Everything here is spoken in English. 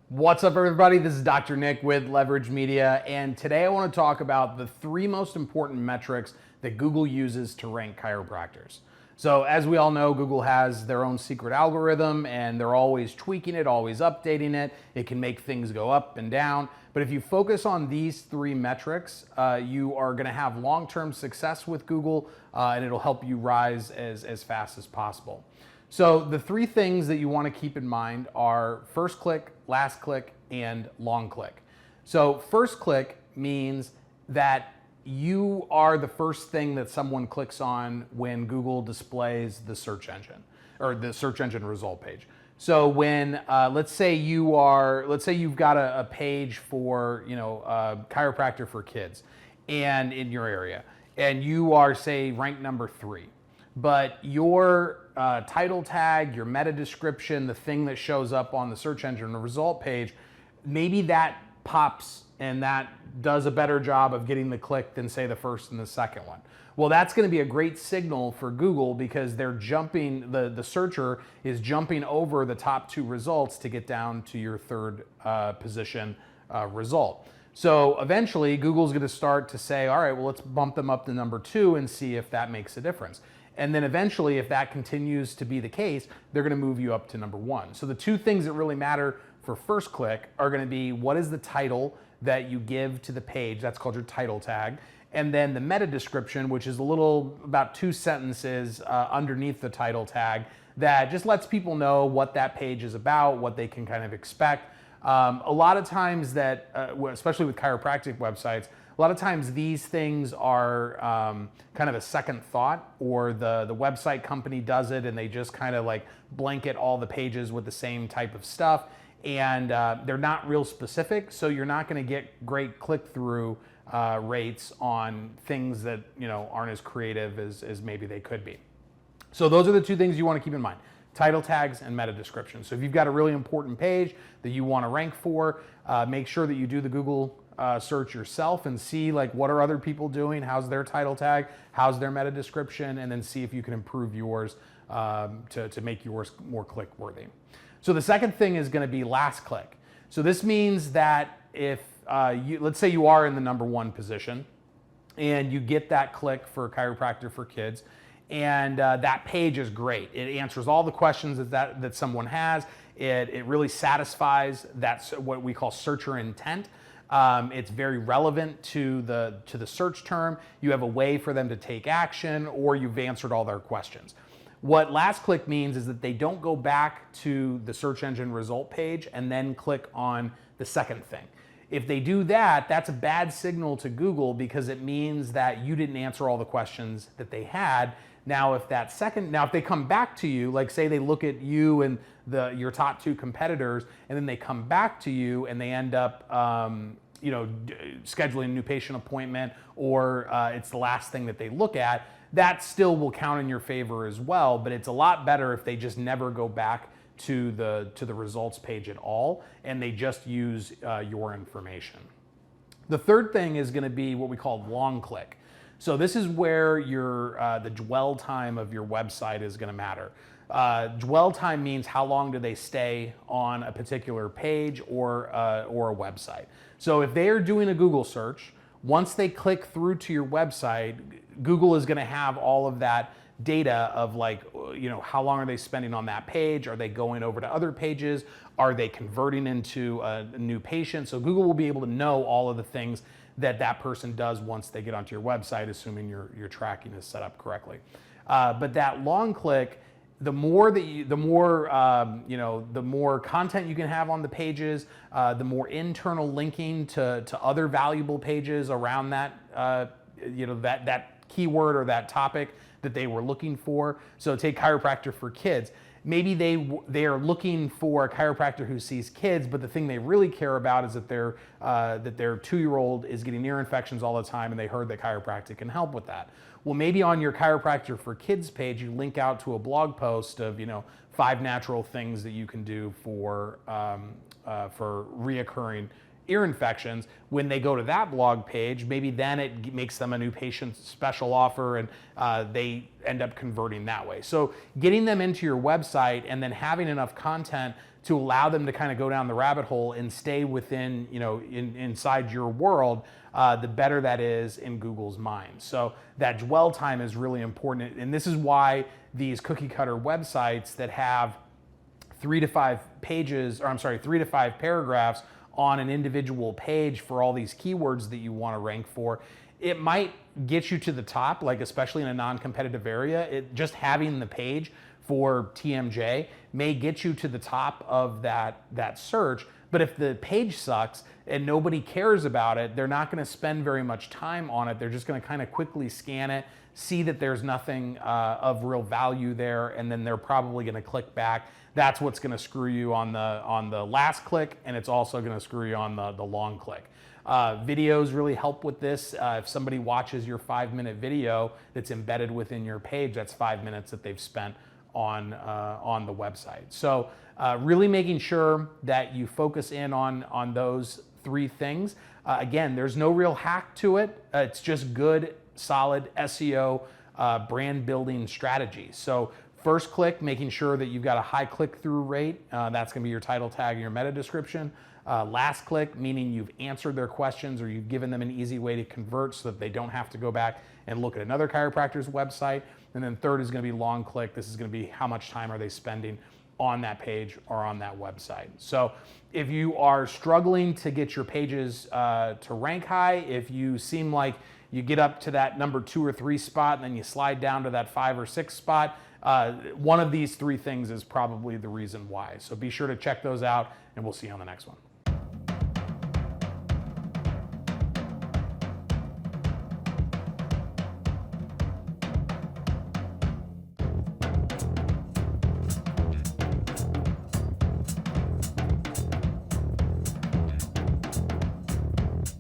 What's up, everybody? This is Dr. Nick with Leverage Media, and today I want to talk about the 3 most important metrics that Google uses to rank chiropractors. So as we all know, Google has their own secret algorithm, and they're always tweaking it, always updating it. It can make things go up and down. But if you focus on these 3 metrics, you are going to have long-term success with Google, and it'll help you rise as fast as possible. So the 3 things that you want to keep in mind are first click, last click, and long click. So first click means that you are the first thing that someone clicks on when Google displays the search engine or the search engine result page. So when let's say you've got a page for chiropractor for kids and in your area, and you are, say, ranked number 3. But your title tag, your meta description, the thing that shows up on the search engine result page, maybe that pops and that does a better job of getting the click than, say, the first and the second one. Well, that's going to be a great signal for Google because they're jumping, the searcher is jumping over the top 2 results to get down to your 3rd position result. So eventually Google's going to start to say, all right, well, let's bump them up to number 2 and see if that makes a difference. And then eventually, if that continues to be the case, they're going to move you up to number 1. So the 2 things that really matter for first click are going to be what is the title that you give to the page, that's called your title tag, and then the meta description, which is about 2 sentences underneath the title tag that just lets people know what that page is about, what they can kind of expect. A lot of times that, especially with chiropractic websites, a lot of times these things are kind of a second thought, or the website company does it and they just kind of like blanket all the pages with the same type of stuff, and they're not real specific, so you're not going to get great click-through rates on things that aren't as creative as maybe they could be. So those are the 2 things you want to keep in mind: title tags and meta description. So if you've got a really important page that you want to rank for, make sure that you do the Google search yourself and see what are other people doing, how's their title tag, how's their meta description, and then see if you can improve yours to make yours more click worthy. So the second thing is going to be last click. So this means that if let's say you are in the number 1 position and you get that click for chiropractor for kids, and that page is great. It answers all the questions that someone has. It really satisfies what we call searcher intent. It's very relevant to the search term. You have a way for them to take action, or you've answered all their questions. What last click means is that they don't go back to the search engine result page and then click on the second thing. If they do that, that's a bad signal to Google because it means that you didn't answer all the questions that they had. Now, if they come back to you, like say they look at you and your top 2 competitors, and then they come back to you and they end up scheduling a new patient appointment, or it's the last thing that they look at, that still will count in your favor as well. But it's a lot better if they just never go back to the results page at all, and they just use your information. The 3rd thing is going to be what we call long click. So this is where the dwell time of your website is going to matter. Dwell time means how long do they stay on a particular page or a website. So if they are doing a Google search, once they click through to your website, Google is going to have all of that data of how long are they spending on that page? Are they going over to other pages? Are they converting into a new patient? So Google will be able to know all of the things that person does once they get onto your website, assuming your tracking is set up correctly. But that long click, the more content you can have on the pages, the more internal linking to other valuable pages around that that keyword or that topic that they were looking for. So take chiropractor for kids. Maybe they are looking for a chiropractor who sees kids, but the thing they really care about is that their 2-year-old is getting ear infections all the time, and they heard that chiropractic can help with that. Well, maybe on your chiropractor for kids page, you link out to a blog post of 5 natural things that you can do for reoccurring ear infections, when they go to that blog page, maybe then it makes them a new patient special offer, and they end up converting that way. So getting them into your website and then having enough content to allow them to kind of go down the rabbit hole and stay within, inside your world, the better that is in Google's mind. So that dwell time is really important. And this is why these cookie cutter websites that have 3 to 5 paragraphs on an individual page for all these keywords that you want to rank for, it might get you to the top, like especially in a non-competitive area. Just having the page for TMJ may get you to the top of that search. But if the page sucks and nobody cares about it, they're not going to spend very much time on it. They're just going to kind of quickly scan it, see that there's nothing of real value there, and then they're probably going to click back. That's what's going to screw you on the last click, and it's also going to screw you on the long click. Videos really help with this. If somebody watches your 5-minute video that's embedded within your page, that's 5 minutes that they've spent on the website. So really making sure that you focus in on those 3 things. Again, there's no real hack to it. It's just good, solid SEO brand building strategy. So first click, making sure that you've got a high click-through rate. That's going to be your title tag and your meta description. Last click, meaning you've answered their questions or you've given them an easy way to convert so that they don't have to go back and look at another chiropractor's website. And then third is going to be long click. This is going to be how much time are they spending on that page or on that website. So if you are struggling to get your pages to rank high, if you seem like you get up to that number 2 or 3 spot and then you slide down to that 5 or 6 spot, one of these 3 things is probably the reason why. So be sure to check those out, and we'll see you on the next one.